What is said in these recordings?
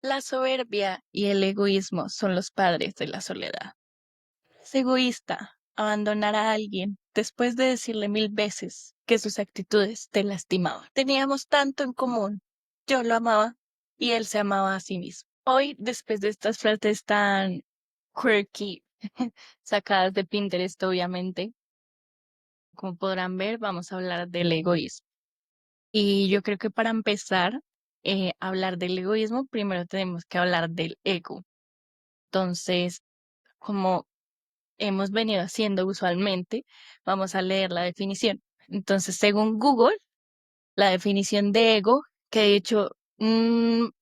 La soberbia y el egoísmo son los padres de la soledad. Es egoísta abandonar a alguien después de decirle 1000 veces que sus actitudes te lastimaban. Teníamos tanto en común. Yo lo amaba y él se amaba a sí mismo. Hoy, después de estas frases tan quirky, sacadas de Pinterest, obviamente, como podrán ver, vamos a hablar del egoísmo. Y yo creo que para empezar a hablar del egoísmo, primero tenemos que hablar del ego. Entonces, como hemos venido haciendo usualmente, vamos a leer la definición. Entonces, según Google, la definición de ego, que de hecho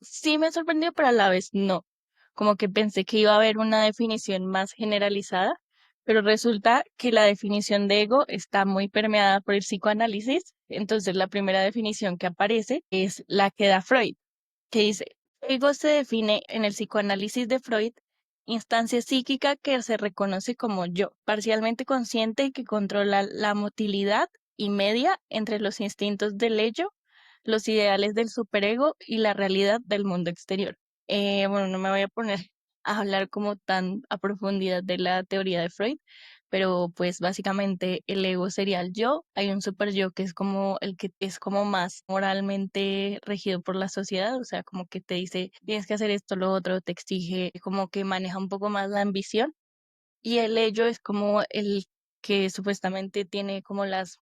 sí me sorprendió, pero a la vez no. Como que pensé que iba a haber una definición más generalizada, pero resulta que la definición de ego está muy permeada por el psicoanálisis. Entonces, la primera definición que aparece es la que da Freud, que dice, ego se define en el psicoanálisis de Freud, instancia psíquica que se reconoce como yo, parcialmente consciente y que controla la motilidad y media entre los instintos del ello, los ideales del superego y la realidad del mundo exterior. Bueno, no me voy a poner a hablar como tan a profundidad de la teoría de Freud, pero pues básicamente el ego sería el yo, hay un super yo que es como el que es como más moralmente regido por la sociedad, o sea, como que te dice tienes que hacer esto, lo otro, te exige, como que maneja un poco más la ambición, y el ello es como el que supuestamente tiene como las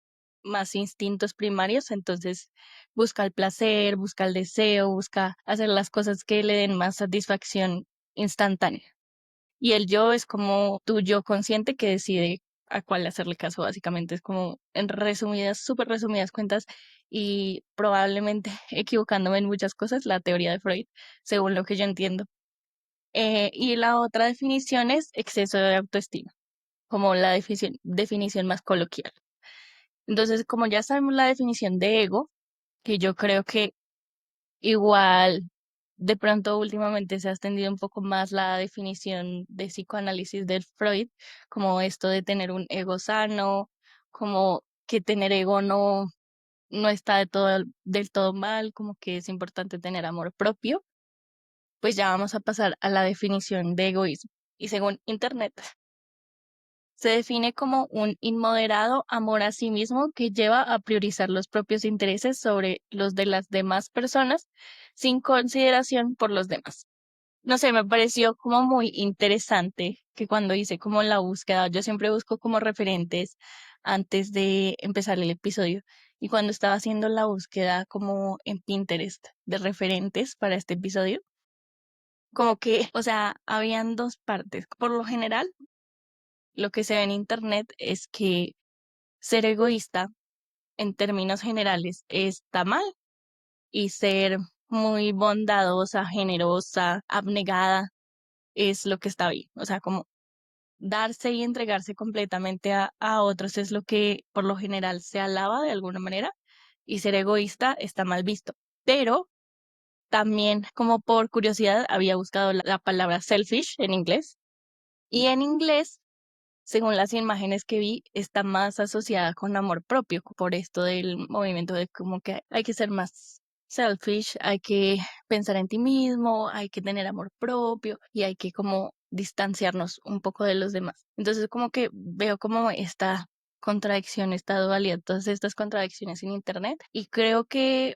más instintos primarios, entonces busca el placer, busca el deseo, busca hacer las cosas que le den más satisfacción instantánea. Y el yo es como tu yo consciente que decide a cuál hacerle caso, básicamente. Es como en resumidas, súper resumidas cuentas y probablemente equivocándome en muchas cosas, la teoría de Freud, según lo que yo entiendo. Y la otra definición es exceso de autoestima, como la definición más coloquial. Entonces, como ya sabemos la definición de ego, que yo creo que igual, de pronto últimamente se ha extendido un poco más la definición de psicoanálisis del Freud, como esto de tener un ego sano, como que tener ego no está del todo mal, como que es importante tener amor propio. Pues ya vamos a pasar a la definición de egoísmo. Y según Internet, se define como un inmoderado amor a sí mismo que lleva a priorizar los propios intereses sobre los de las demás personas sin consideración por los demás. No sé, me pareció como muy interesante que cuando hice como la búsqueda, yo siempre busco como referentes antes de empezar el episodio. Y cuando estaba haciendo la búsqueda como en Pinterest de referentes para este episodio, como que, o sea, habían dos partes. Por lo general, lo que se ve en Internet es que ser egoísta en términos generales está mal y ser muy bondadosa, generosa, abnegada es lo que está bien. O sea, como darse y entregarse completamente a otros es lo que por lo general se alaba de alguna manera, y ser egoísta está mal visto. Pero también, como por curiosidad, había buscado la palabra selfish en inglés, y en inglés, según las imágenes que vi, está más asociada con amor propio, por esto del movimiento de como que hay que ser más selfish, hay que pensar en ti mismo, hay que tener amor propio y hay que como distanciarnos un poco de los demás. Entonces como que veo como esta contradicción, esta dualidad, todas estas contradicciones en internet, y creo que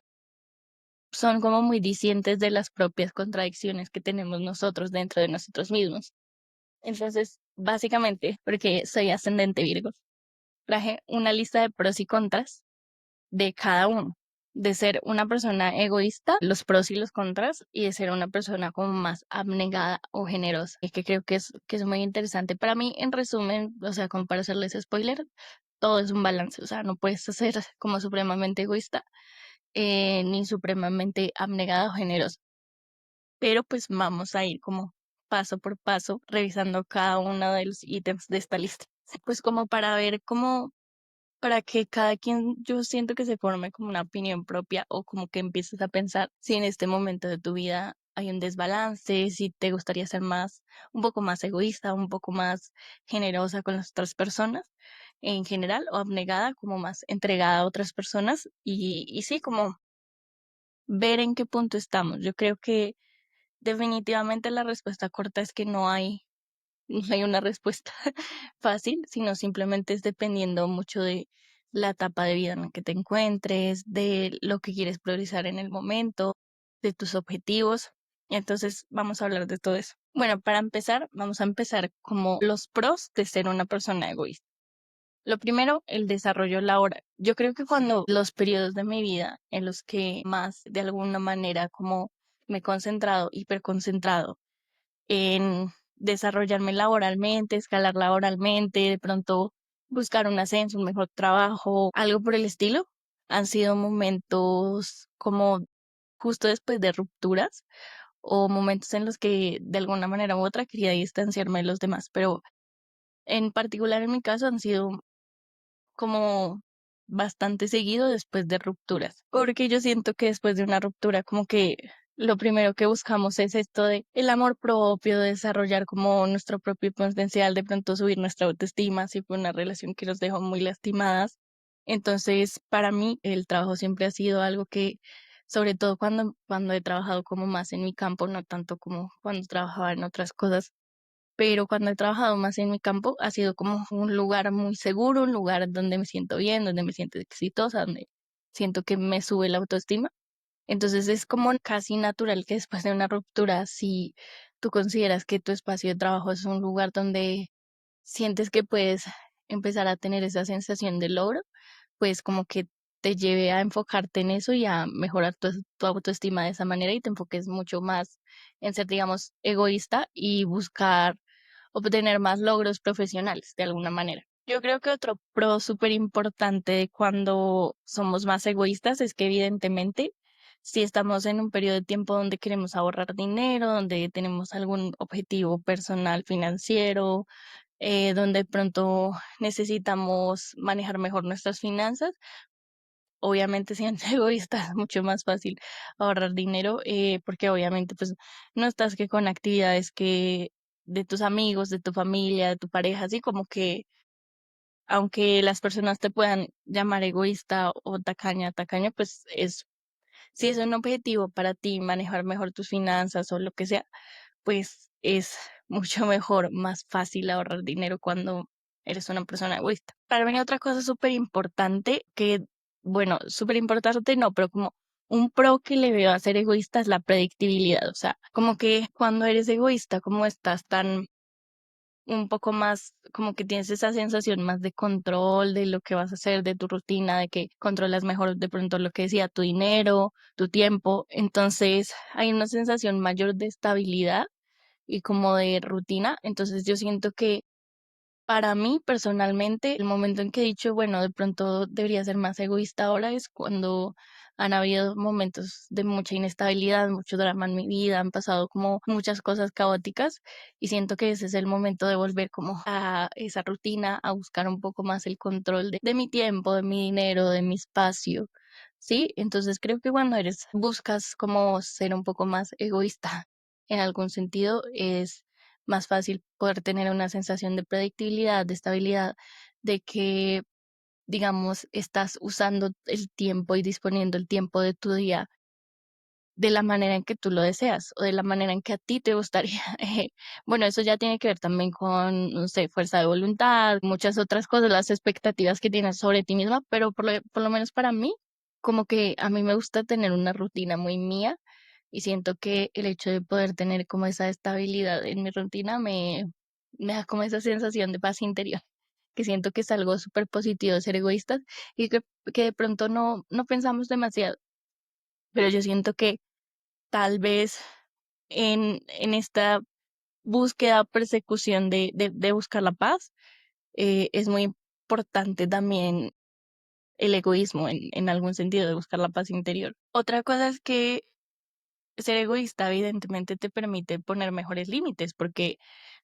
son como muy discientes de las propias contradicciones que tenemos nosotros dentro de nosotros mismos. Entonces, básicamente, porque soy ascendente Virgo, traje una lista de pros y contras de cada uno. De ser una persona egoísta, los pros y los contras, y de ser una persona como más abnegada o generosa. Y que creo que es muy interesante. Para mí, en resumen, o sea, como para hacerles spoiler, todo es un balance. O sea, no puedes ser como supremamente egoísta, ni supremamente abnegada o generosa. Pero pues vamos a ir como paso por paso revisando cada uno de los ítems de esta lista. Pues como para ver cómo, para que cada quien, yo siento que se forme como una opinión propia, o como que empieces a pensar si en este momento de tu vida hay un desbalance, si te gustaría ser más, un poco más egoísta, un poco más generosa con las otras personas en general, o abnegada, como más entregada a otras personas, y sí, como ver en qué punto estamos. Yo creo que Definitivamente la respuesta corta es que no hay una respuesta fácil, sino simplemente es dependiendo mucho de la etapa de vida en la que te encuentres, de lo que quieres priorizar en el momento, de tus objetivos. Entonces, vamos a hablar de todo eso. Bueno, para empezar, vamos a empezar como los pros de ser una persona egoísta. Lo primero, el desarrollo laboral. Yo creo que cuando los periodos de mi vida en los que más de alguna manera como me he concentrado, hiperconcentrado en desarrollarme laboralmente, escalar laboralmente, de pronto buscar un ascenso, un mejor trabajo, algo por el estilo, han sido momentos como justo después de rupturas o momentos en los que de alguna manera u otra quería distanciarme de los demás, pero en particular en mi caso han sido como bastante seguido después de rupturas, porque yo siento que después de una ruptura como que lo primero que buscamos es esto de el amor propio, de desarrollar como nuestro propio potencial, de pronto subir nuestra autoestima, si fue una relación que nos dejó muy lastimadas. Entonces, para mí el trabajo siempre ha sido algo que, sobre todo cuando he trabajado como más en mi campo, no tanto como cuando trabajaba en otras cosas, pero cuando he trabajado más en mi campo ha sido como un lugar muy seguro, un lugar donde me siento bien, donde me siento exitosa, donde siento que me sube la autoestima. Entonces es como casi natural que después de una ruptura, si tú consideras que tu espacio de trabajo es un lugar donde sientes que puedes empezar a tener esa sensación de logro, pues como que te lleve a enfocarte en eso y a mejorar tu autoestima de esa manera y te enfoques mucho más en ser, digamos, egoísta y buscar obtener más logros profesionales de alguna manera. Yo creo que otro pro súper importante de cuando somos más egoístas es que evidentemente si estamos en un periodo de tiempo donde queremos ahorrar dinero, donde tenemos algún objetivo personal financiero, donde de pronto necesitamos manejar mejor nuestras finanzas, obviamente siendo egoísta es mucho más fácil ahorrar dinero, porque obviamente pues no estás que con actividades que de tus amigos, de tu familia, de tu pareja, así como que aunque las personas te puedan llamar egoísta o tacaña, tacaña, pues es, si es un objetivo para ti manejar mejor tus finanzas o lo que sea, pues es mucho mejor, más fácil ahorrar dinero cuando eres una persona egoísta. Para mí otra cosa súper importante que, bueno, súper importante no, pero como un pro que le veo a ser egoísta es la predictibilidad. O sea, como que cuando eres egoísta, como estás tan un poco más, como que tienes esa sensación más de control de lo que vas a hacer, de tu rutina, de que controlas mejor de pronto lo que decía, tu dinero, tu tiempo. Entonces hay una sensación mayor de estabilidad y como de rutina. Entonces yo siento que para mí personalmente, el momento en que he dicho, bueno, de pronto debería ser más egoísta ahora es cuando han habido momentos de mucha inestabilidad, mucho drama en mi vida, han pasado como muchas cosas caóticas y siento que ese es el momento de volver como a esa rutina, a buscar un poco más el control de mi tiempo, de mi dinero, de mi espacio. Sí, entonces creo que cuando buscas como ser un poco más egoísta en algún sentido, es más fácil poder tener una sensación de predictibilidad, de estabilidad, de que, digamos, estás usando el tiempo y disponiendo el tiempo de tu día de la manera en que tú lo deseas o de la manera en que a ti te gustaría. Bueno, eso ya tiene que ver también con, no sé, fuerza de voluntad, muchas otras cosas, las expectativas que tienes sobre ti misma, pero por lo menos para mí, como que a mí me gusta tener una rutina muy mía y siento que el hecho de poder tener como esa estabilidad en mi rutina me da como esa sensación de paz interior, que siento que es algo súper positivo de ser egoístas y que de pronto no pensamos demasiado, pero yo siento que tal vez en esta búsqueda, persecución de buscar la paz, es muy importante también el egoísmo en algún sentido de buscar la paz interior. Otra cosa es que ser egoísta evidentemente te permite poner mejores límites porque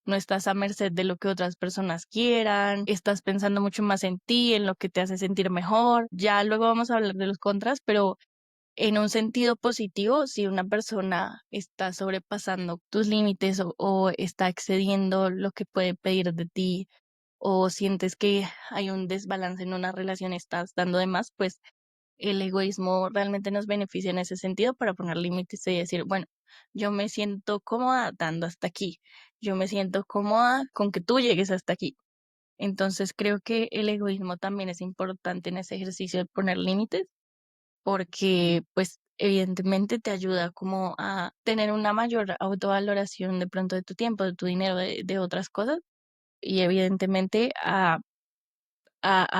no estás a merced de lo que otras personas quieran, estás pensando mucho más en ti, en lo que te hace sentir mejor. Ya luego vamos a hablar de los contras, pero en un sentido positivo, si una persona está sobrepasando tus límites o está excediendo lo que puede pedir de ti o sientes que hay un desbalance en una relación, estás dando de más, pues el egoísmo realmente nos beneficia en ese sentido para poner límites y decir, bueno, yo me siento cómoda dando hasta aquí, yo me siento cómoda con que tú llegues hasta aquí. Entonces creo que el egoísmo también es importante en ese ejercicio de poner límites porque pues evidentemente te ayuda como a tener una mayor autovaloración de pronto de tu tiempo, de tu dinero, de otras cosas y evidentemente a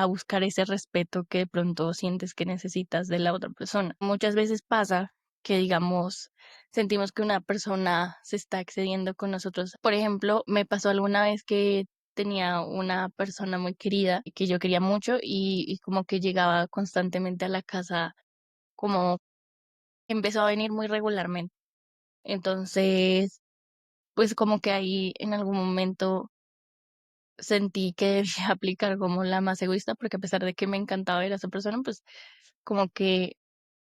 buscar ese respeto que de pronto sientes que necesitas de la otra persona. Muchas veces pasa que, digamos, sentimos que una persona se está excediendo con nosotros. Por ejemplo, me pasó alguna vez que tenía una persona muy querida que yo quería mucho y como que llegaba constantemente a la casa, como empezó a venir muy regularmente. Entonces, pues como que ahí en algún momento sentí que debía aplicar como la más egoísta, porque a pesar de que me encantaba ver a esa persona, pues como que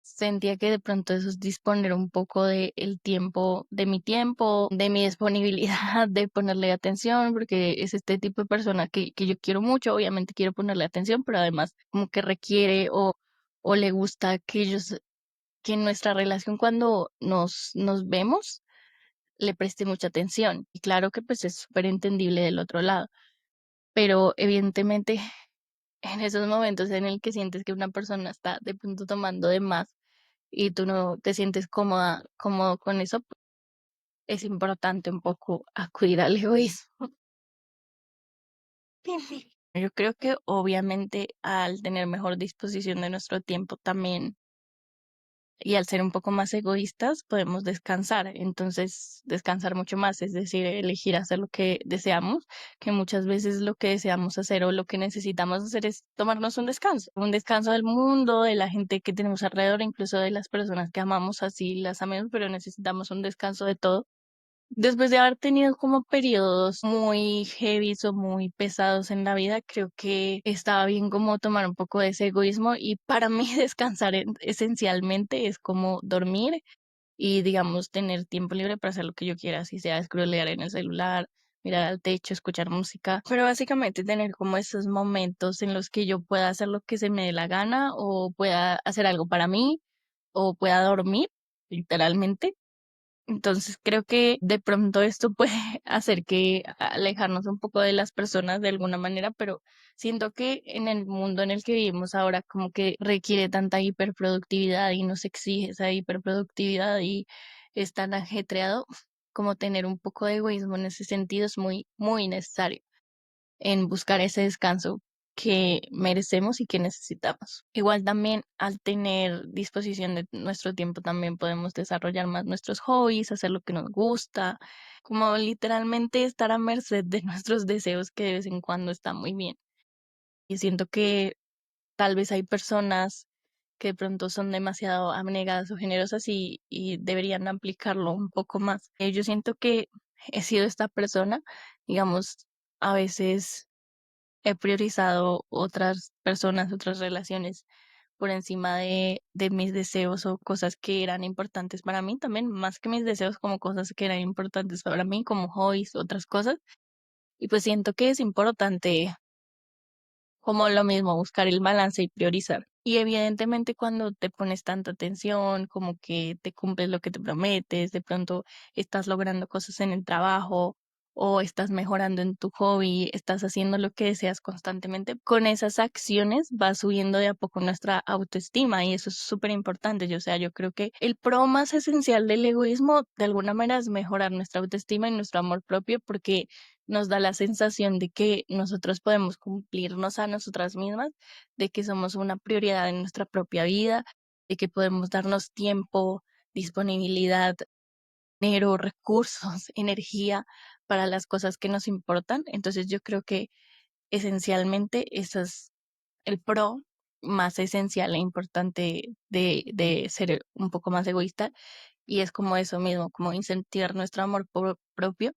sentía que de pronto eso es disponer un poco de el tiempo, de mi disponibilidad, de ponerle atención, porque es este tipo de persona que yo quiero mucho, obviamente quiero ponerle atención, pero además como que requiere o le gusta que ellos, que en nuestra relación cuando nos vemos, le preste mucha atención. Y claro que pues es súper entendible del otro lado, pero evidentemente en esos momentos en el que sientes que una persona está de pronto tomando de más y tú no te sientes cómodo con eso, pues, es importante un poco acudir al egoísmo. Yo creo que obviamente al tener mejor disposición de nuestro tiempo también y al ser un poco más egoístas podemos descansar, entonces descansar mucho más, es decir, elegir hacer lo que deseamos, que muchas veces lo que deseamos hacer o lo que necesitamos hacer es tomarnos un descanso del mundo, de la gente que tenemos alrededor, incluso de las personas que amamos, así las amemos, pero necesitamos un descanso de todo. Después de haber tenido como periodos muy heavy o muy pesados en la vida, creo que estaba bien como tomar un poco de ese egoísmo y para mí descansar esencialmente es como dormir y digamos tener tiempo libre para hacer lo que yo quiera, así sea scrollear en el celular, mirar al techo, escuchar música, pero básicamente tener como esos momentos en los que yo pueda hacer lo que se me dé la gana o pueda hacer algo para mí o pueda dormir, literalmente. Entonces creo que de pronto esto puede hacer que alejarnos un poco de las personas de alguna manera, pero siento que en el mundo en el que vivimos ahora como que requiere tanta hiperproductividad y nos exige esa hiperproductividad y es tan ajetreado como tener un poco de egoísmo en ese sentido es muy necesario en buscar ese descanso que merecemos y que necesitamos. Igual también al tener disposición de nuestro tiempo también podemos desarrollar más nuestros hobbies, hacer lo que nos gusta, como literalmente estar a merced de nuestros deseos que de vez en cuando está muy bien. Y siento que tal vez hay personas que de pronto son demasiado abnegadas o generosas y deberían aplicarlo un poco más. Yo siento que he sido esta persona, digamos, a veces he priorizado otras personas, otras relaciones por encima de mis deseos o cosas que eran importantes para mí también, más que mis deseos como cosas que eran importantes para mí, como hobbies, otras cosas. Y pues siento que es importante como lo mismo, buscar el balance y priorizar. Y evidentemente cuando te pones tanta atención, como que te cumples lo que te prometes, de pronto estás logrando cosas en el trabajo o estás mejorando en tu hobby, estás haciendo lo que deseas constantemente, con esas acciones va subiendo de a poco nuestra autoestima y eso es súper importante. O sea, yo creo que el pro más esencial del egoísmo de alguna manera es mejorar nuestra autoestima y nuestro amor propio porque nos da la sensación de que nosotros podemos cumplirnos a nosotras mismas, de que somos una prioridad en nuestra propia vida, de que podemos darnos tiempo, disponibilidad, dinero, recursos, energía para las cosas que nos importan. Entonces yo creo que esencialmente ese es el pro más esencial e importante de ser un poco más egoísta y es como eso mismo, como incentivar nuestro amor propio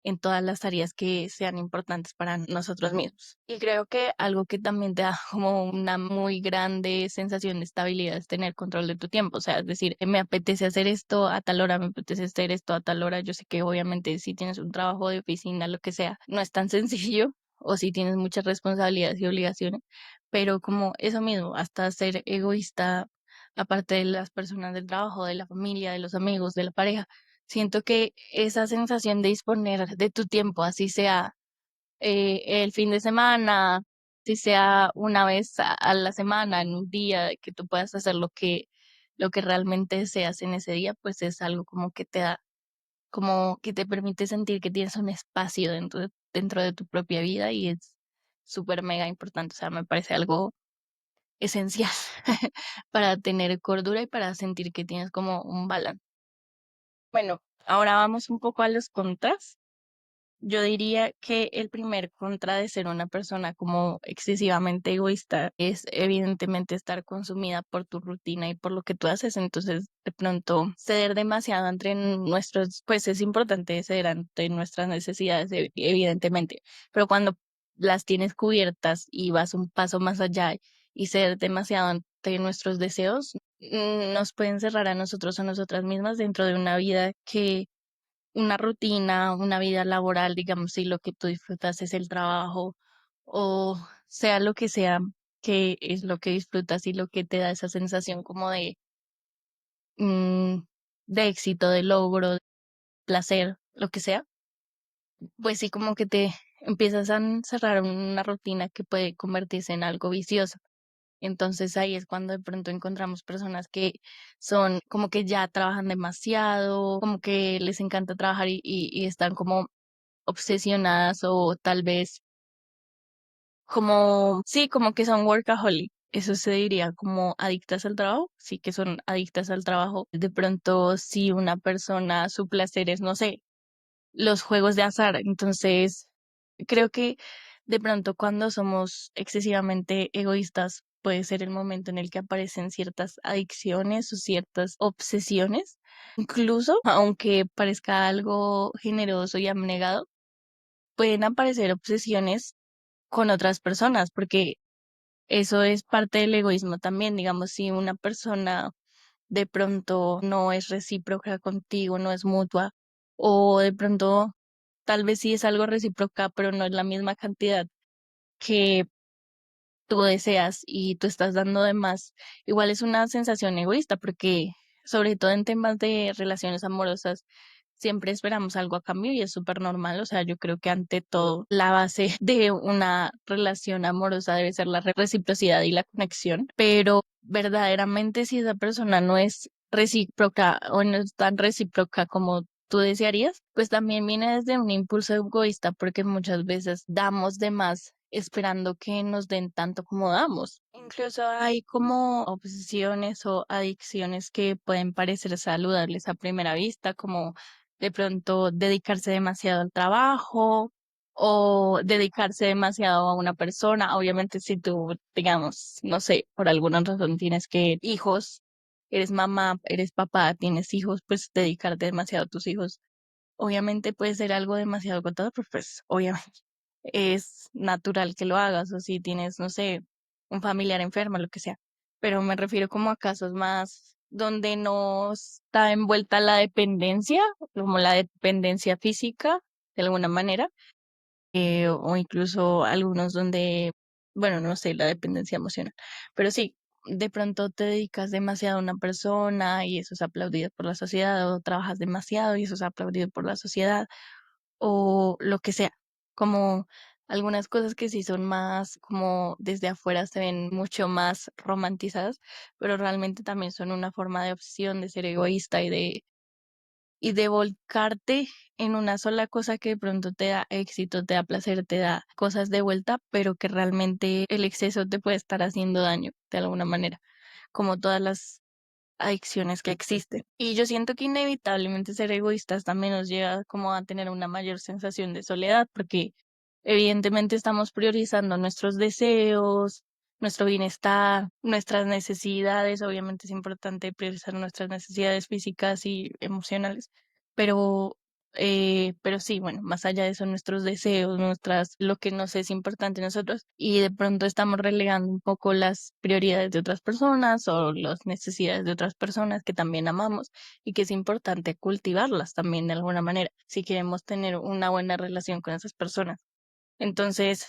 en todas las áreas que sean importantes para nosotros mismos. Y creo que algo que también te da como una muy grande sensación de estabilidad es tener control de tu tiempo. O sea, es decir, me apetece hacer esto a tal hora, me apetece hacer esto a tal hora. Yo sé que obviamente si tienes un trabajo de oficina, lo que sea, no es tan sencillo o si tienes muchas responsabilidades y obligaciones, pero como eso mismo, hasta ser egoísta aparte de las personas del trabajo, de la familia, de los amigos, de la pareja. Siento que esa sensación de disponer de tu tiempo, así sea el fin de semana, si sea una vez a la semana, en un día, que tú puedas hacer lo que realmente deseas en ese día, pues es algo como que te da, como que te permite sentir que tienes un espacio dentro de tu propia vida y es súper mega importante. O sea, me parece algo esencial para tener cordura y para sentir que tienes como un balance. Bueno, ahora vamos un poco a los contras. Yo diría que el primer contra de ser una persona como excesivamente egoísta es evidentemente estar consumida por tu rutina y por lo que tú haces. Entonces, de pronto, ceder demasiado entre nuestros, pues es importante ceder ante nuestras necesidades, evidentemente, pero cuando las tienes cubiertas y vas un paso más allá y ceder demasiado ante nuestros deseos, nos pueden cerrar a nosotros o nosotras mismas dentro de una vida que una rutina, una vida laboral, digamos, si lo que tú disfrutas es el trabajo o sea lo que sea, que es lo que disfrutas y lo que te da esa sensación como mm, de éxito, de logro, de placer, lo que sea, pues sí como que te empiezas a encerrar en una rutina que puede convertirse en algo vicioso. Entonces ahí es cuando de pronto encontramos personas que son como que ya trabajan demasiado, como que les encanta trabajar y están como obsesionadas o tal vez como, sí, como que son workaholic. Eso se diría como adictas al trabajo, sí que son adictas al trabajo. De pronto, si una persona, su placer es, no sé, los juegos de azar, entonces creo que de pronto cuando somos excesivamente egoístas puede ser el momento en el que aparecen ciertas adicciones o ciertas obsesiones. Incluso, aunque parezca algo generoso y abnegado, pueden aparecer obsesiones con otras personas, porque eso es parte del egoísmo también. Digamos, si una persona de pronto no es recíproca contigo, no es mutua, o de pronto tal vez sí es algo recíproca, pero no es la misma cantidad que tú deseas y tú estás dando de más, igual es una sensación egoísta, porque sobre todo en temas de relaciones amorosas, siempre esperamos algo a cambio y es súper normal. O sea, yo creo que ante todo la base de una relación amorosa debe ser la reciprocidad y la conexión, pero verdaderamente si esa persona no es recíproca o no es tan recíproca como tú desearías, pues también viene desde un impulso egoísta porque muchas veces damos de más esperando que nos den tanto como damos. Incluso hay como obsesiones o adicciones que pueden parecer saludables a primera vista, como de pronto dedicarse demasiado al trabajo o dedicarse demasiado a una persona. Obviamente, si tú, digamos, no sé, por alguna razón tienes que hijos, eres mamá, eres papá, tienes hijos, pues dedicarte demasiado a tus hijos. Obviamente puede ser algo demasiado agotador, pero pues obviamente es natural que lo hagas, o si tienes, no sé, un familiar enfermo, lo que sea. Pero me refiero como a casos más donde no está envuelta la dependencia, como la dependencia física, de alguna manera, o incluso algunos donde, bueno, no sé, la dependencia emocional. Pero sí, de pronto te dedicas demasiado a una persona y eso es aplaudido por la sociedad, o trabajas demasiado y eso es aplaudido por la sociedad o lo que sea, como algunas cosas que sí son más como desde afuera se ven mucho más romantizadas, pero realmente también son una forma de obsesión, de ser egoísta y de volcarte en una sola cosa que de pronto te da éxito, te da placer, te da cosas de vuelta, pero que realmente el exceso te puede estar haciendo daño de alguna manera, como todas las adicciones que existen. Y yo siento que inevitablemente ser egoístas también nos lleva como a tener una mayor sensación de soledad, porque evidentemente estamos priorizando nuestros deseos, nuestro bienestar, nuestras necesidades. Obviamente es importante priorizar nuestras necesidades físicas y emocionales, pero sí, bueno, más allá de eso, nuestros deseos, lo que nos es importante a nosotros, y de pronto estamos relegando un poco las prioridades de otras personas o las necesidades de otras personas que también amamos y que es importante cultivarlas también de alguna manera si queremos tener una buena relación con esas personas. Entonces,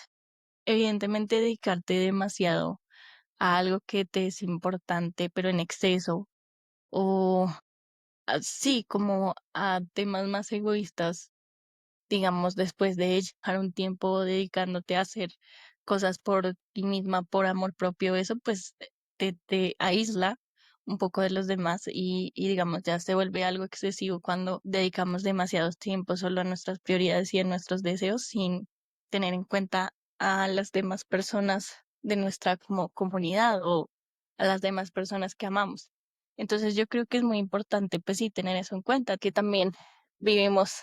evidentemente, dedicarte demasiado a algo que te es importante, pero en exceso, sí, como a temas más egoístas, digamos, después de llevar un tiempo dedicándote a hacer cosas por ti misma, por amor propio, eso pues te aísla un poco de los demás y digamos ya se vuelve algo excesivo cuando dedicamos demasiado tiempo solo a nuestras prioridades y a nuestros deseos sin tener en cuenta a las demás personas de nuestra como comunidad o a las demás personas que amamos. Entonces yo creo que es muy importante pues sí tener eso en cuenta, que también vivimos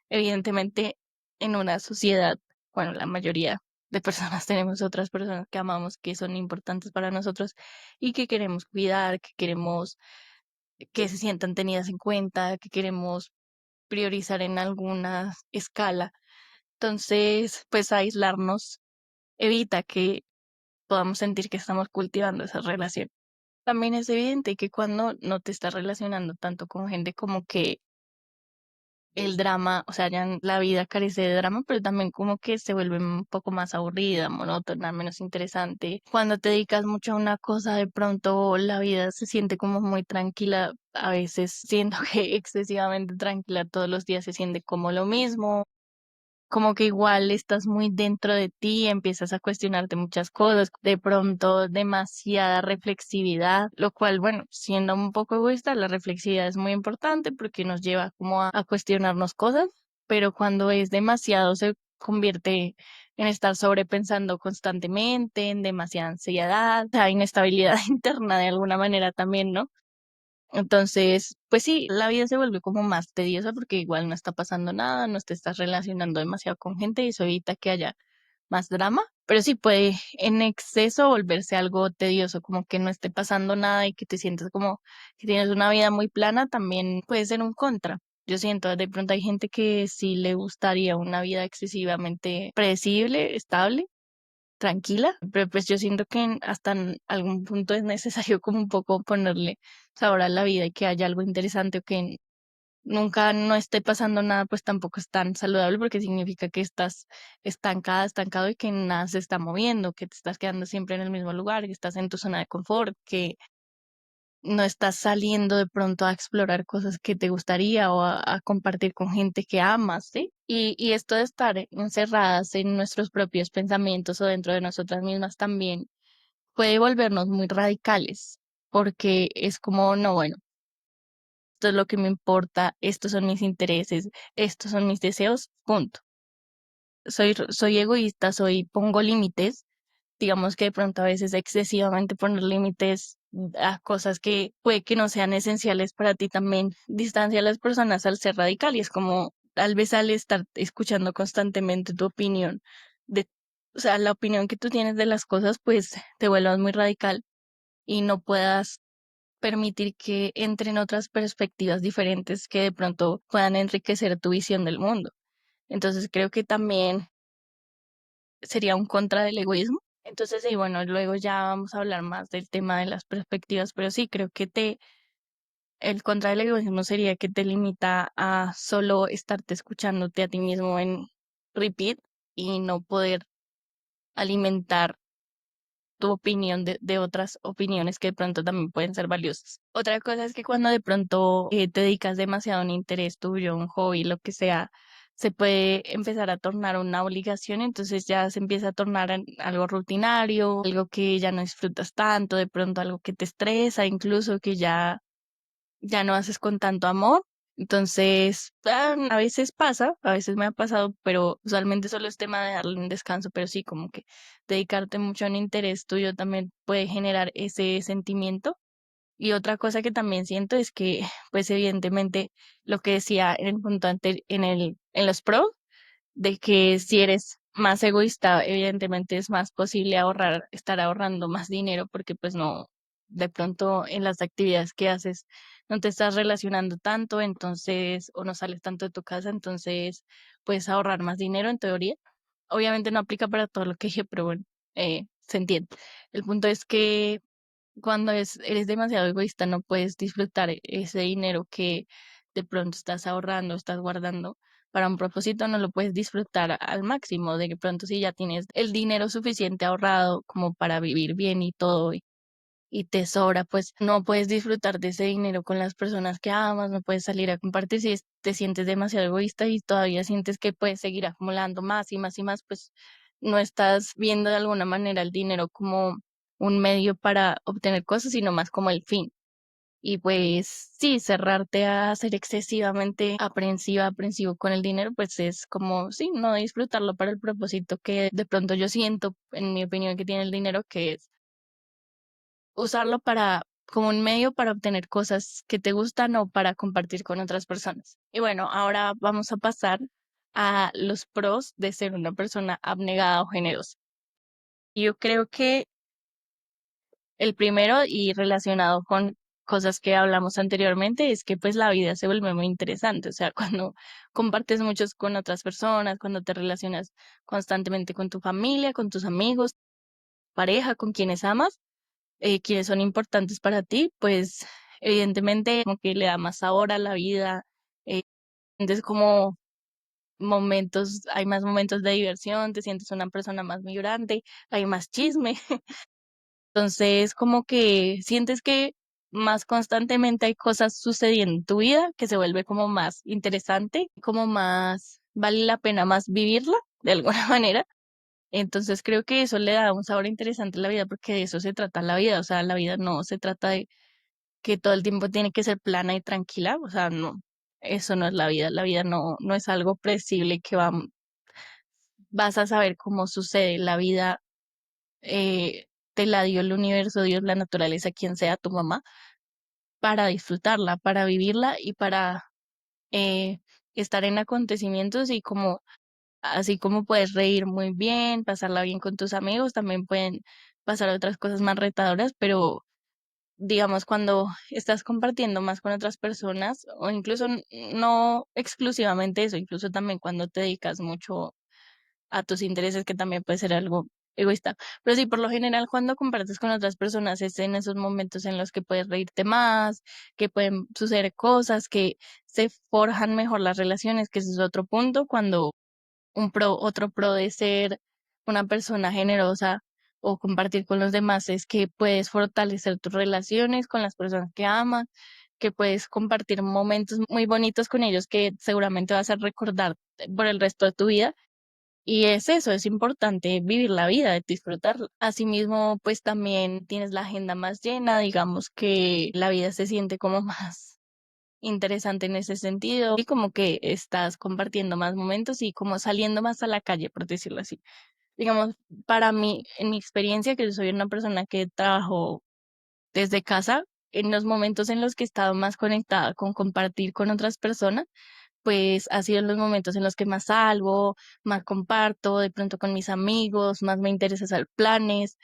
evidentemente, en una sociedad, bueno, la mayoría de personas tenemos otras personas que amamos, que son importantes para nosotros y que queremos cuidar, que queremos que se sientan tenidas en cuenta, que queremos priorizar en alguna escala. Entonces, pues aislarnos evita que podamos sentir que estamos cultivando esa relación. También es evidente que cuando no te estás relacionando tanto con gente como que el drama, o sea, ya la vida carece de drama, pero también como que se vuelve un poco más aburrida, monótona, menos interesante. Cuando te dedicas mucho a una cosa, de pronto la vida se siente como muy tranquila, a veces siento que excesivamente tranquila todos los días se siente como lo mismo, como que igual estás muy dentro de ti, empiezas a cuestionarte muchas cosas, de pronto demasiada reflexividad, lo cual, bueno, siendo un poco egoísta, la reflexividad es muy importante porque nos lleva como a cuestionarnos cosas, pero cuando es demasiado se convierte en estar sobrepensando constantemente, en demasiada ansiedad, o sea, inestabilidad interna de alguna manera también, ¿no? Entonces, pues sí, la vida se vuelve como más tediosa porque igual no está pasando nada, no te estás relacionando demasiado con gente y eso evita que haya más drama, pero sí puede en exceso volverse algo tedioso, como que no esté pasando nada y que te sientas como que tienes una vida muy plana, también puede ser un contra. Yo siento, de pronto hay gente que sí le gustaría una vida excesivamente predecible, estable, tranquila, pero pues yo siento que hasta en algún punto es necesario como un poco ponerle sabor a la vida y que haya algo interesante o que nunca no esté pasando nada, pues tampoco es tan saludable porque significa que estás estancada, estancado y que nada se está moviendo, que te estás quedando siempre en el mismo lugar, que estás en tu zona de confort, que no estás saliendo de pronto a explorar cosas que te gustaría o a compartir con gente que amas, ¿sí? Y esto de estar encerradas en nuestros propios pensamientos o dentro de nosotras mismas también puede volvernos muy radicales, porque es como, no, bueno, esto es lo que me importa, estos son mis intereses, estos son mis deseos, punto. Soy egoísta, pongo límites, digamos que de pronto a veces excesivamente poner límites a cosas que puede que no sean esenciales para ti también distancia a las personas al ser radical y es como tal vez al estar escuchando constantemente tu opinión de, o sea, la opinión que tú tienes de las cosas, pues te vuelvas muy radical y no puedas permitir que entren otras perspectivas diferentes que de pronto puedan enriquecer tu visión del mundo. Entonces creo que también sería un contra del egoísmo. Entonces, sí, bueno, luego ya vamos a hablar más del tema de las perspectivas, pero sí, creo que el contra del egoísmo sería que te limita a solo estarte escuchándote a ti mismo en repeat y no poder alimentar tu opinión de otras opiniones que de pronto también pueden ser valiosas. Otra cosa es que cuando de pronto te dedicas demasiado a un interés tuyo, un hobby, lo que sea, se puede empezar a tornar una obligación, entonces ya se empieza a tornar en algo rutinario, algo que ya no disfrutas tanto, de pronto algo que te estresa, incluso que ya no haces con tanto amor. Entonces, a veces pasa, a veces me ha pasado, pero usualmente solo es tema de darle un descanso, pero sí, como que dedicarte mucho a un interés tuyo también puede generar ese sentimiento. Y otra cosa que también siento es que, pues evidentemente, lo que decía en el punto anterior, en los pros, de que si eres más egoísta, evidentemente es más posible ahorrar, estar ahorrando más dinero porque pues no, de pronto en las actividades que haces no te estás relacionando tanto, entonces, o no sales tanto de tu casa, entonces puedes ahorrar más dinero en teoría. Obviamente no aplica para todo lo que dije, pero bueno, se entiende. El punto es que cuando eres demasiado egoísta, no puedes disfrutar ese dinero que de pronto estás ahorrando, estás guardando para un propósito, no lo puedes disfrutar al máximo. De que pronto si ya tienes el dinero suficiente ahorrado como para vivir bien y todo, y te sobra, pues no puedes disfrutar de ese dinero con las personas que amas, no puedes salir a compartir si te sientes demasiado egoísta y todavía sientes que puedes seguir acumulando más y más y más, pues no estás viendo de alguna manera el dinero como un medio para obtener cosas, sino más como el fin. Y pues sí, cerrarte a ser excesivamente aprensivo con el dinero, pues es como, sí, no disfrutarlo para el propósito que de pronto yo siento, en mi opinión, que tiene el dinero, que es usarlo para, como un medio para obtener cosas que te gustan o para compartir con otras personas. Y bueno, ahora vamos a pasar a los pros de ser una persona abnegada o generosa. Yo creo que el primero y relacionado con cosas que hablamos anteriormente es que pues la vida se vuelve muy interesante, o sea, cuando compartes muchos con otras personas, cuando te relacionas constantemente con tu familia, con tus amigos, pareja, con quienes amas, quienes son importantes para ti, pues evidentemente como que le da más sabor a la vida, sientes como momentos, hay más momentos de diversión, te sientes una persona más vibrante, hay más chisme. Entonces, como que sientes que más constantemente hay cosas sucediendo en tu vida que se vuelve como más interesante, como más vale la pena más vivirla de alguna manera. Entonces creo que eso le da un sabor interesante a la vida porque de eso se trata la vida. O sea, la vida no se trata de que todo el tiempo tiene que ser plana y tranquila. O sea, no, eso no es la vida. La vida no es algo predecible que vas a saber cómo sucede. La vida te la dio el universo, Dios, la naturaleza, quien sea tu mamá, para disfrutarla, para vivirla y para eh, estar en acontecimientos y como, así como puedes reír muy bien, pasarla bien con tus amigos, también pueden pasar otras cosas más retadoras, pero digamos cuando estás compartiendo más con otras personas o incluso no exclusivamente eso, incluso también cuando te dedicas mucho a tus intereses, que también puede ser algo egoísta. Pero sí, por lo general, cuando compartes con otras personas, es en esos momentos en los que puedes reírte más, que pueden suceder cosas, que se forjan mejor las relaciones, que ese es otro punto, cuando otro pro de ser una persona generosa o compartir con los demás es que puedes fortalecer tus relaciones con las personas que amas, que puedes compartir momentos muy bonitos con ellos que seguramente vas a recordar por el resto de tu vida y es eso, es importante vivir la vida, disfrutarla. Asimismo, pues también tienes la agenda más llena, digamos que la vida se siente como más interesante en ese sentido y como que estás compartiendo más momentos y como saliendo más a la calle, por decirlo así. Digamos, para mí, en mi experiencia, que yo soy una persona que trabajo desde casa, en los momentos en los que he estado más conectada con compartir con otras personas, pues ha sido en los momentos en los que más salgo, más comparto, de pronto con mis amigos, más me interesa hacer planes,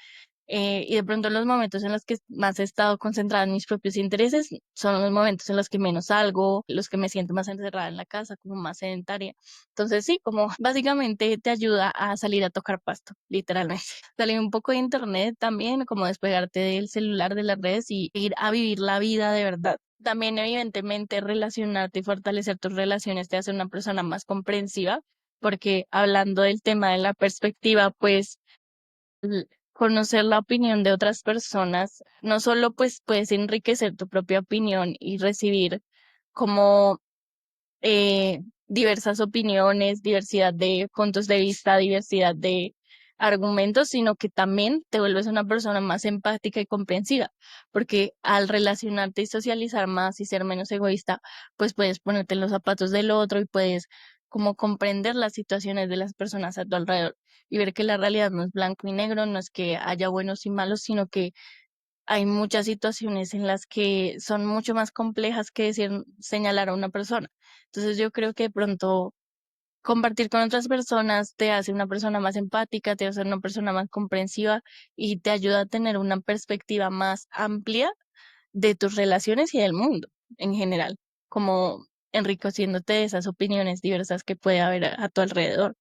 y de pronto los momentos en los que más he estado concentrada en mis propios intereses son los momentos en los que menos salgo, los que me siento más encerrada en la casa, como más sedentaria. Entonces sí, como básicamente te ayuda a salir a tocar pasto, literalmente. Salir un poco de internet también, como despegarte del celular, de las redes y ir a vivir la vida de verdad. También evidentemente relacionarte y fortalecer tus relaciones te hace una persona más comprensiva, porque hablando del tema de la perspectiva, pues conocer la opinión de otras personas, no solo pues puedes enriquecer tu propia opinión y recibir como diversas opiniones, diversidad de puntos de vista, diversidad de argumentos, sino que también te vuelves una persona más empática y comprensiva, porque al relacionarte y socializar más y ser menos egoísta, pues puedes ponerte en los zapatos del otro y puedes como comprender las situaciones de las personas a tu alrededor y ver que la realidad no es blanco y negro, no es que haya buenos y malos, sino que hay muchas situaciones en las que son mucho más complejas que decir, señalar a una persona. Entonces yo creo que de pronto compartir con otras personas te hace una persona más empática, te hace una persona más comprensiva y te ayuda a tener una perspectiva más amplia de tus relaciones y del mundo en general, como enriqueciéndote de esas opiniones diversas que puede haber a tu alrededor.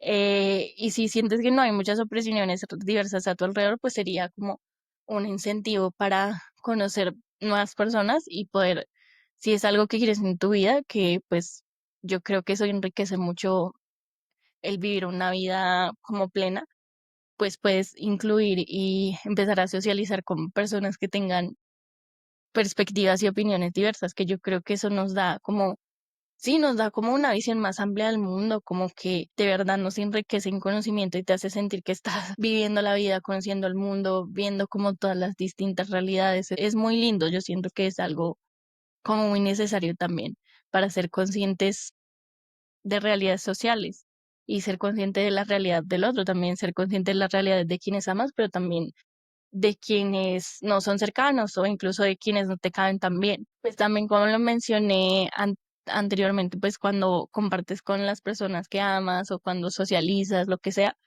Y si sientes que no hay muchas opiniones diversas a tu alrededor, pues sería como un incentivo para conocer nuevas personas y poder, si es algo que quieres en tu vida, que pues yo creo que eso enriquece mucho el vivir una vida como plena, pues puedes incluir y empezar a socializar con personas que tengan perspectivas y opiniones diversas, que yo creo que eso nos da como, sí, nos da como una visión más amplia del mundo, como que de verdad nos enriquece en conocimiento y te hace sentir que estás viviendo la vida, conociendo el mundo, viendo como todas las distintas realidades. Es muy lindo, yo siento que es algo como muy necesario también para ser conscientes de realidades sociales y ser consciente de la realidad del otro, también ser consciente de las realidades de quienes amas, pero también de quienes no son cercanos o incluso de quienes no te caben tan bien. Pues también como lo mencioné anteriormente, pues cuando compartes con las personas que amas o cuando socializas, lo que sea,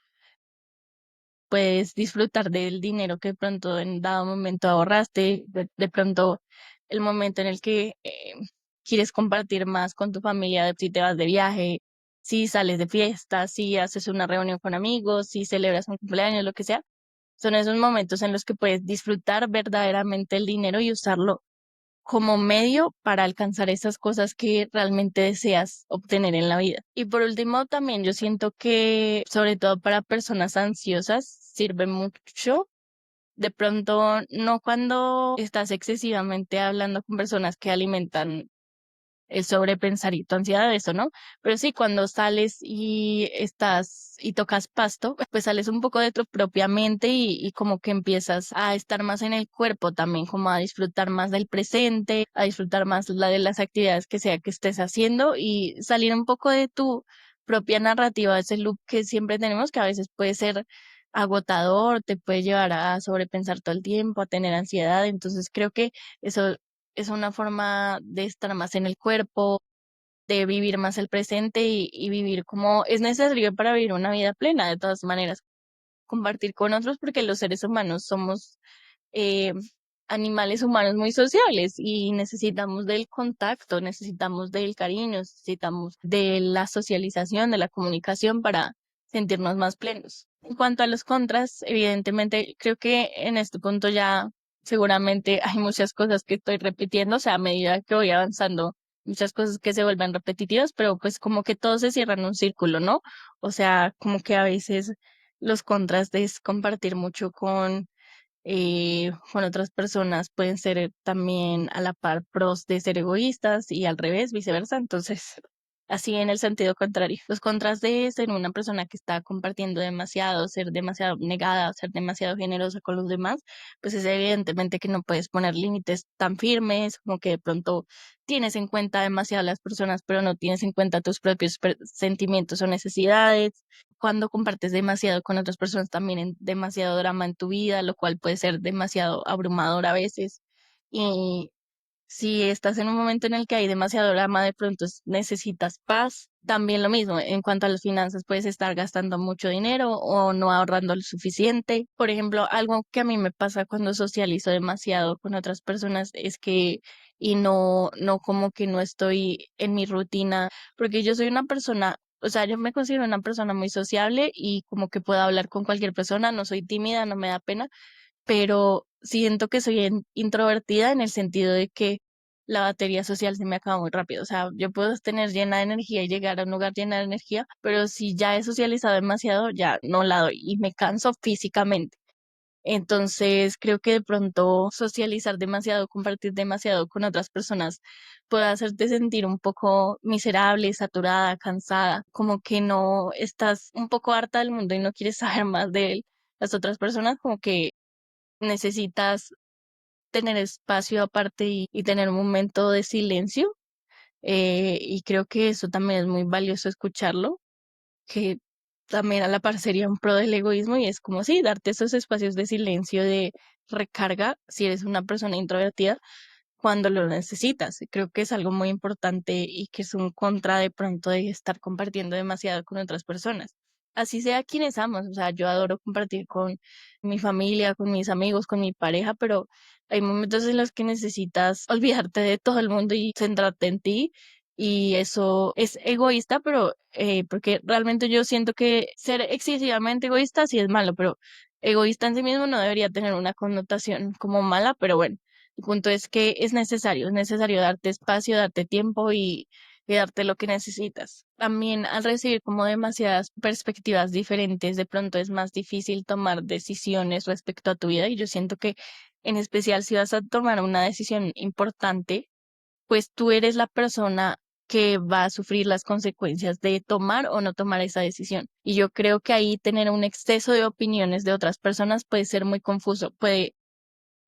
puedes disfrutar del dinero que de pronto en dado momento ahorraste, de pronto el momento en el que quieres compartir más con tu familia, si te vas de viaje, si sales de fiesta, si haces una reunión con amigos, si celebras un cumpleaños, lo que sea. Son esos momentos en los que puedes disfrutar verdaderamente el dinero y usarlo como medio para alcanzar esas cosas que realmente deseas obtener en la vida. Y por último, también yo siento que, sobre todo para personas ansiosas, sirve mucho. De pronto, no cuando estás excesivamente hablando con personas que alimentan el sobrepensar y tu ansiedad, eso, ¿no? Pero sí, cuando sales y estás y tocas pasto, pues sales un poco de tu propia mente y como que empiezas a estar más en el cuerpo también, como a disfrutar más del presente, a disfrutar más la de las actividades que sea que estés haciendo y salir un poco de tu propia narrativa, ese loop que siempre tenemos, que a veces puede ser agotador, te puede llevar a sobrepensar todo el tiempo, a tener ansiedad. Entonces creo que eso es una forma de estar más en el cuerpo, de vivir más el presente y vivir como es necesario para vivir una vida plena, de todas maneras, compartir con otros, porque los seres humanos somos eh, animales humanos muy sociables y necesitamos del contacto, necesitamos del cariño, necesitamos de la socialización, de la comunicación para sentirnos más plenos. En cuanto a los contras, evidentemente creo que en este punto ya seguramente hay muchas cosas que estoy repitiendo, o sea, a medida que voy avanzando, muchas cosas que se vuelven repetitivas, pero pues como que todo se cierra en un círculo, ¿no? O sea, como que a veces los contras es compartir mucho con otras personas pueden ser también a la par pros de ser egoístas y al revés, viceversa. Entonces, así en el sentido contrario. Los contras de ser una persona que está compartiendo demasiado, ser demasiado negada, ser demasiado generosa con los demás, pues es evidentemente que no puedes poner límites tan firmes, como que de pronto tienes en cuenta demasiado a las personas, pero no tienes en cuenta tus propios sentimientos o necesidades. Cuando compartes demasiado con otras personas, también en demasiado drama en tu vida, lo cual puede ser demasiado abrumador a veces. Y si estás en un momento en el que hay demasiado drama, de pronto necesitas paz. También lo mismo, en cuanto a las finanzas, puedes estar gastando mucho dinero o no ahorrando lo suficiente. Por ejemplo, algo que a mí me pasa cuando socializo demasiado con otras personas es que, y no como que no estoy en mi rutina, porque yo soy una persona, o sea, yo me considero una persona muy sociable y como que puedo hablar con cualquier persona, no soy tímida, no me da pena, pero siento que soy introvertida en el sentido de que la batería social se me acaba muy rápido. O sea, yo puedo tener llena de energía y llegar a un lugar llena de energía, pero si ya he socializado demasiado, ya no la doy y me canso físicamente. Entonces, creo que de pronto socializar demasiado, compartir demasiado con otras personas puede hacerte sentir un poco miserable, saturada, cansada, como que no estás un poco harta del mundo y no quieres saber más de él. Las otras personas como que necesitas tener espacio aparte y tener un momento de silencio. Y creo que eso también es muy valioso escucharlo, que también a la par sería un pro del egoísmo y es como sí, darte esos espacios de silencio, de recarga, si eres una persona introvertida, cuando lo necesitas. Creo que es algo muy importante y que es un contra de pronto de estar compartiendo demasiado con otras personas. Así sea quienes amas, o sea, yo adoro compartir con mi familia, con mis amigos, con mi pareja, pero hay momentos en los que necesitas olvidarte de todo el mundo y centrarte en ti. Y eso es egoísta, pero porque realmente yo siento que ser excesivamente egoísta sí es malo, pero egoísta en sí mismo no debería tener una connotación como mala, pero bueno. El punto es que es necesario darte espacio, darte tiempo y darte lo que necesitas. También al recibir como demasiadas perspectivas diferentes, de pronto es más difícil tomar decisiones respecto a tu vida y yo siento que en especial si vas a tomar una decisión importante, pues tú eres la persona que va a sufrir las consecuencias de tomar o no tomar esa decisión. Y yo creo que ahí tener un exceso de opiniones de otras personas puede ser muy confuso, puede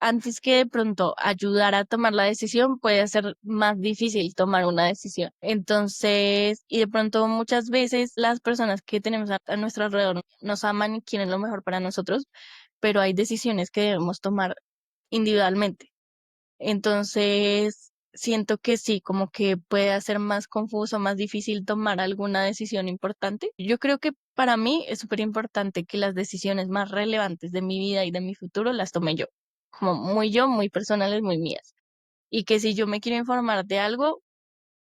antes que de pronto ayudar a tomar la decisión, puede ser más difícil tomar una decisión. Entonces, y de pronto muchas veces las personas que tenemos a nuestro alrededor nos aman y quieren lo mejor para nosotros, pero hay decisiones que debemos tomar individualmente. Entonces, siento que sí, como que puede hacer más confuso, más difícil tomar alguna decisión importante. Yo creo que para mí es súper importante que las decisiones más relevantes de mi vida y de mi futuro las tome como muy yo, muy personales, muy mías. Y que si yo me quiero informar de algo,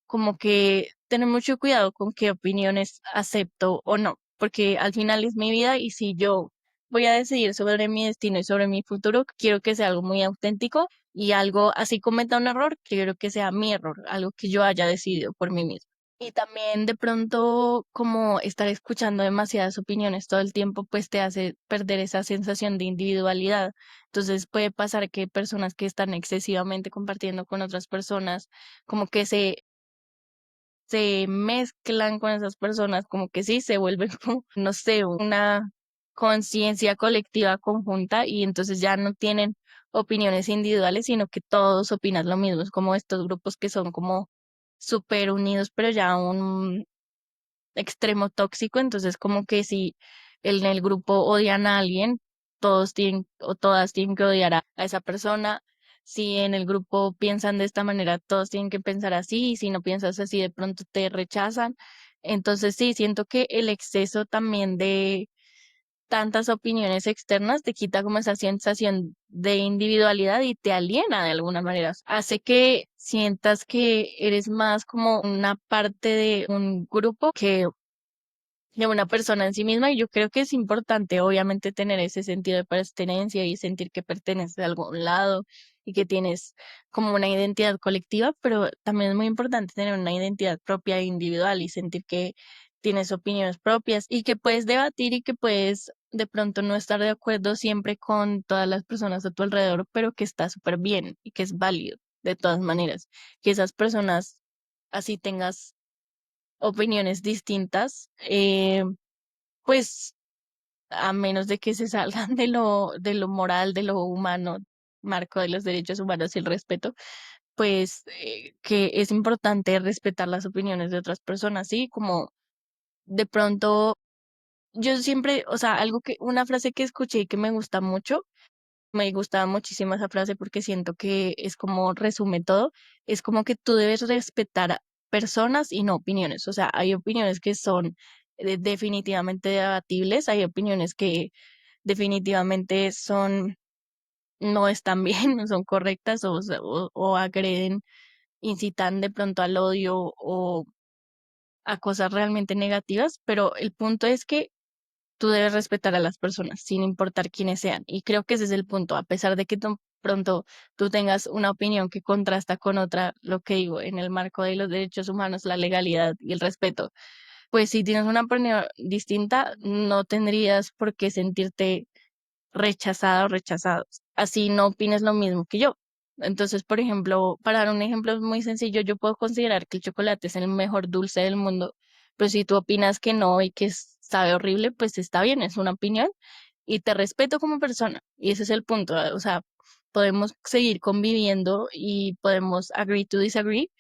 como que tener mucho cuidado con qué opiniones acepto o no, porque al final es mi vida y si yo voy a decidir sobre mi destino y sobre mi futuro, quiero que sea algo muy auténtico y algo así cometa un error, quiero que sea mi error, algo que yo haya decidido por mí mismo. Y también de pronto como estar escuchando demasiadas opiniones todo el tiempo, pues te hace perder esa sensación de individualidad. Entonces puede pasar que personas que están excesivamente compartiendo con otras personas, como que se mezclan con esas personas, como que sí, se vuelven como, no sé, una conciencia colectiva conjunta y entonces ya no tienen opiniones individuales, sino que todos opinan lo mismo. Es como estos grupos que son como súper unidos, pero ya a un extremo tóxico, entonces como que si en el grupo odian a alguien, todos tienen o todas tienen que odiar a esa persona. Si en el grupo piensan de esta manera, todos tienen que pensar así, y si no piensas así, de pronto te rechazan. Entonces sí, siento que el exceso también de tantas opiniones externas te quita como esa sensación de individualidad y te aliena de alguna manera. Hace que sientas que eres más como una parte de un grupo que de una persona en sí misma y yo creo que es importante obviamente tener ese sentido de pertenencia y sentir que perteneces a algún lado y que tienes como una identidad colectiva, pero también es muy importante tener una identidad propia e individual y sentir que tienes opiniones propias y que puedes debatir y que puedes de pronto no estar de acuerdo siempre con todas las personas a tu alrededor, pero que está súper bien y que es válido de todas maneras, que esas personas así tengas opiniones distintas, pues a menos de que se salgan de lo moral, de lo humano, marco de los derechos humanos y el respeto, pues que es importante respetar las opiniones de otras personas, ¿sí? Como de pronto, yo siempre, o sea, una frase que escuché y que me gusta mucho, me gustaba muchísimo esa frase porque siento que es como resume todo, es como que tú debes respetar a personas y no opiniones. O sea, hay opiniones que son definitivamente debatibles, hay opiniones que definitivamente no están bien, no son correctas o agreden, incitan de pronto al odio o a cosas realmente negativas, pero el punto es que tú debes respetar a las personas, sin importar quiénes sean. Y creo que ese es el punto, a pesar de que pronto tú tengas una opinión que contrasta con otra, lo que digo, en el marco de los derechos humanos, la legalidad y el respeto, pues si tienes una opinión distinta, no tendrías por qué sentirte rechazada o rechazados. Así no opines lo mismo que yo. Entonces, por ejemplo, para dar un ejemplo muy sencillo, yo puedo considerar que el chocolate es el mejor dulce del mundo, pero si tú opinas que no y que sabe horrible, pues está bien, es una opinión y te respeto como persona. Y ese es el punto. O sea, podemos seguir conviviendo y podemos agree to disagree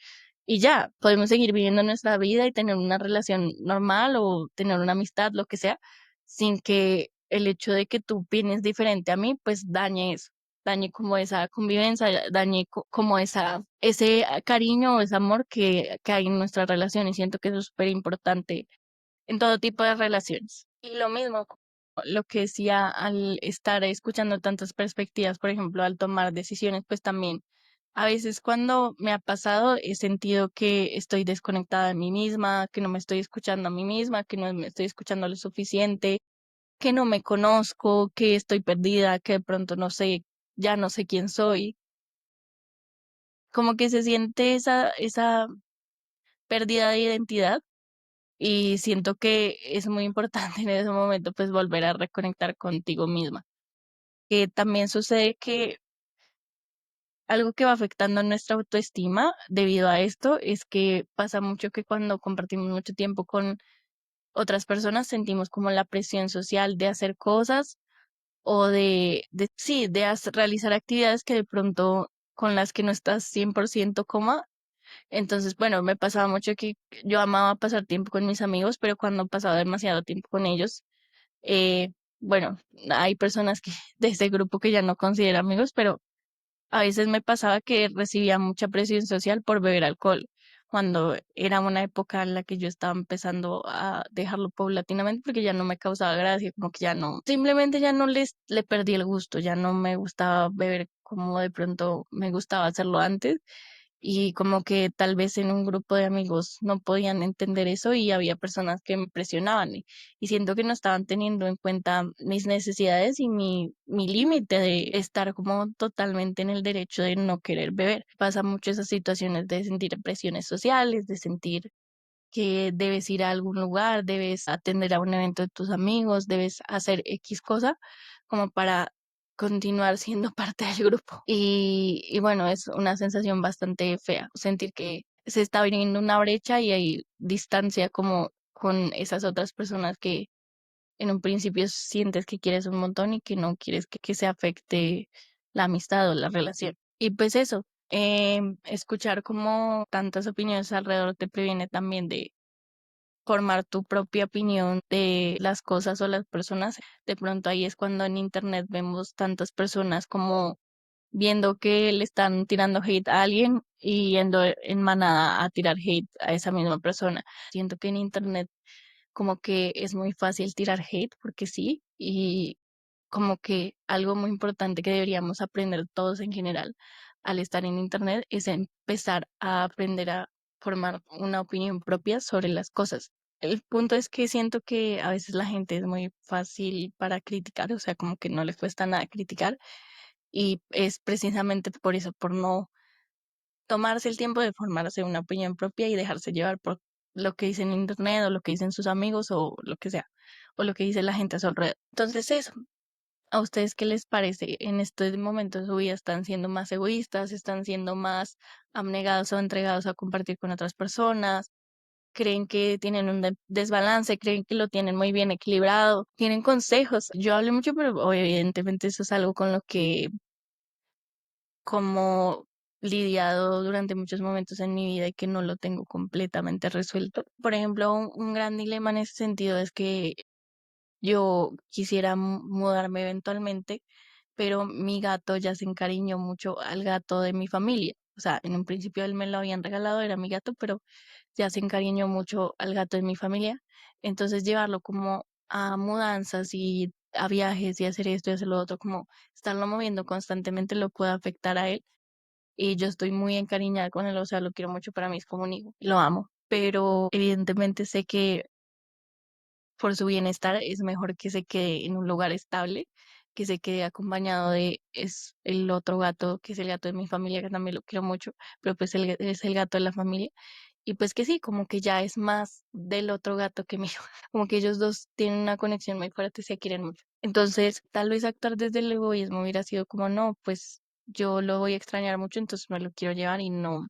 y ya, podemos seguir viviendo nuestra vida y tener una relación normal o tener una amistad, lo que sea, sin que el hecho de que tú opines diferente a mí, pues dañe eso, dañe como esa convivencia, dañe como ese cariño o ese amor que hay en nuestra relación y siento que eso es súper importante en todo tipo de relaciones. Y lo mismo, lo que decía al estar escuchando tantas perspectivas, por ejemplo, al tomar decisiones, pues también a veces cuando me ha pasado he sentido que estoy desconectada de mí misma, que no me estoy escuchando a mí misma, que no me estoy escuchando lo suficiente, que no me conozco, que estoy perdida, que de pronto no sé, ya no sé quién soy. Como que se siente pérdida de identidad y siento que es muy importante en ese momento pues volver a reconectar contigo misma. Que también sucede que algo que va afectando nuestra autoestima debido a esto es que pasa mucho que cuando compartimos mucho tiempo con otras personas sentimos como la presión social de hacer cosas o sí, realizar actividades que de pronto con las que no estás 100% cómoda. Entonces, bueno, me pasaba mucho que yo amaba pasar tiempo con mis amigos, pero cuando pasaba demasiado tiempo con ellos, eh, bueno, hay personas que de ese grupo que ya no considero amigos, pero a veces me pasaba que recibía mucha presión social por beber alcohol, cuando era una época en la que yo estaba empezando a dejarlo paulatinamente porque ya no me causaba gracia, como que ya no, simplemente ya no le perdí el gusto, ya no me gustaba beber como de pronto me gustaba hacerlo antes y como que tal vez en un grupo de amigos no podían entender eso y había personas que me presionaban y siento que no estaban teniendo en cuenta mis necesidades y mi límite de estar como totalmente en el derecho de no querer beber. Pasa mucho esas situaciones de sentir presiones sociales, de sentir que debes ir a algún lugar, debes atender a un evento de tus amigos, debes hacer X cosa como para continuar siendo parte del grupo. Y bueno, es una sensación bastante fea, sentir que se está abriendo una brecha y hay distancia como con esas otras personas que en un principio sientes que quieres un montón y que no quieres que se afecte la amistad o la relación. Y pues eso, escuchar como tantas opiniones alrededor te previene también de formar tu propia opinión de las cosas o las personas. De pronto ahí es cuando en internet vemos tantas personas como viendo que le están tirando hate a alguien y yendo en manada a tirar hate a esa misma persona. Siento que en internet como que es muy fácil tirar hate porque sí, y como que algo muy importante que deberíamos aprender todos en general al estar en internet es empezar a aprender a formar una opinión propia sobre las cosas. El punto es que siento que a veces la gente es muy fácil para criticar, o sea, como que no les cuesta nada criticar y es precisamente por eso, por no tomarse el tiempo de formarse una opinión propia y dejarse llevar por lo que dicen en internet o lo que dicen sus amigos o lo que sea, o lo que dice la gente a su alrededor. Entonces eso, ¿a ustedes qué les parece? ¿En este momento de su vida están siendo más egoístas, están siendo más abnegados o entregados a compartir con otras personas? ¿Creen que tienen un desbalance? ¿Creen que lo tienen muy bien equilibrado? ¿Tienen consejos? Yo hablo mucho, pero evidentemente eso es algo con lo que como lidiado durante muchos momentos en mi vida y que no lo tengo completamente resuelto. Por ejemplo, un gran dilema en ese sentido es que yo quisiera mudarme eventualmente, pero mi gato ya se encariñó mucho al gato de mi familia. O sea, en un principio él me lo habían regalado, era mi gato, pero ya se encariñó mucho al gato de mi familia. Entonces llevarlo como a mudanzas y a viajes y hacer esto y hacer lo otro, como estarlo moviendo constantemente lo puede afectar a él y yo estoy muy encariñada con él, o sea, lo quiero mucho, para mí es como un hijo, lo amo, pero evidentemente sé que por su bienestar es mejor que se quede en un lugar estable, que se quede acompañado de es el otro gato, que es el gato de mi familia, que también lo quiero mucho, pero pues es el gato de la familia. Y pues que sí, como que ya es más del otro gato que mío, como que ellos dos tienen una conexión muy fuerte, se quieren mucho. Entonces, tal vez actuar desde el egoísmo hubiera sido como, no, pues yo lo voy a extrañar mucho, entonces me lo quiero llevar y no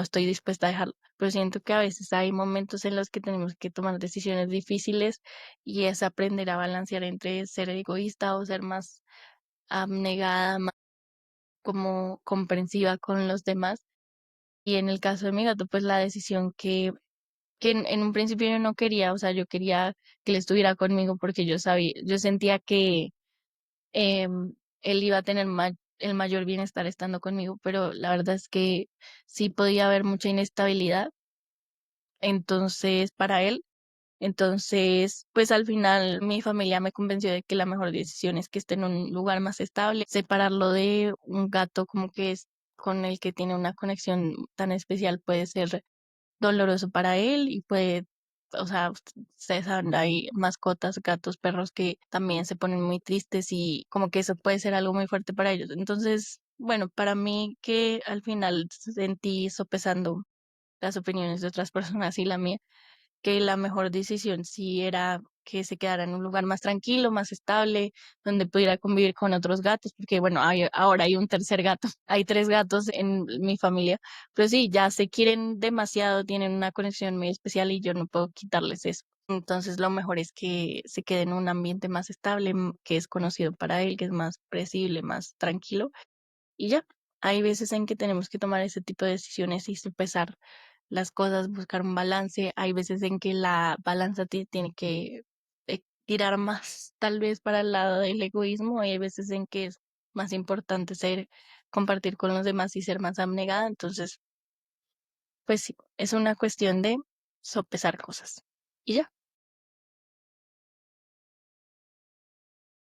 estoy dispuesta a dejarlo. Pero siento que a veces hay momentos en los que tenemos que tomar decisiones difíciles y es aprender a balancear entre ser egoísta o ser más abnegada, más como comprensiva con los demás. Y en el caso de mi gato, pues la decisión que en un principio yo no quería, o sea, yo quería que él estuviera conmigo porque yo sabía, yo sentía que él iba a tener el mayor bienestar estando conmigo, pero la verdad es que sí podía haber mucha inestabilidad, entonces para él, entonces pues al final mi familia me convenció de que la mejor decisión es que esté en un lugar más estable, separarlo de un gato como que es con el que tiene una conexión tan especial puede ser doloroso para él y puede, o sea, ustedes saben, hay mascotas, gatos, perros que también se ponen muy tristes y como que eso puede ser algo muy fuerte para ellos. Entonces, bueno, para mí que al final sentí sopesando las opiniones de otras personas y la mía, que la mejor decisión sí era que se quedara en un lugar más tranquilo, más estable, donde pudiera convivir con otros gatos, porque bueno, ahora hay un tercer gato, hay tres gatos en mi familia, pero sí, ya se quieren demasiado, tienen una conexión muy especial y yo no puedo quitarles eso. Entonces lo mejor es que se quede en un ambiente más estable, que es conocido para él, que es más predecible, más tranquilo y ya. Hay veces en que tenemos que tomar ese tipo de decisiones y sopesar las cosas, buscar un balance. Hay veces en que la balanza tiene que tirar más, tal vez para el lado del egoísmo, y hay veces en que es más importante compartir con los demás y ser más abnegada. Entonces, pues sí, es una cuestión de sopesar cosas. Y ya.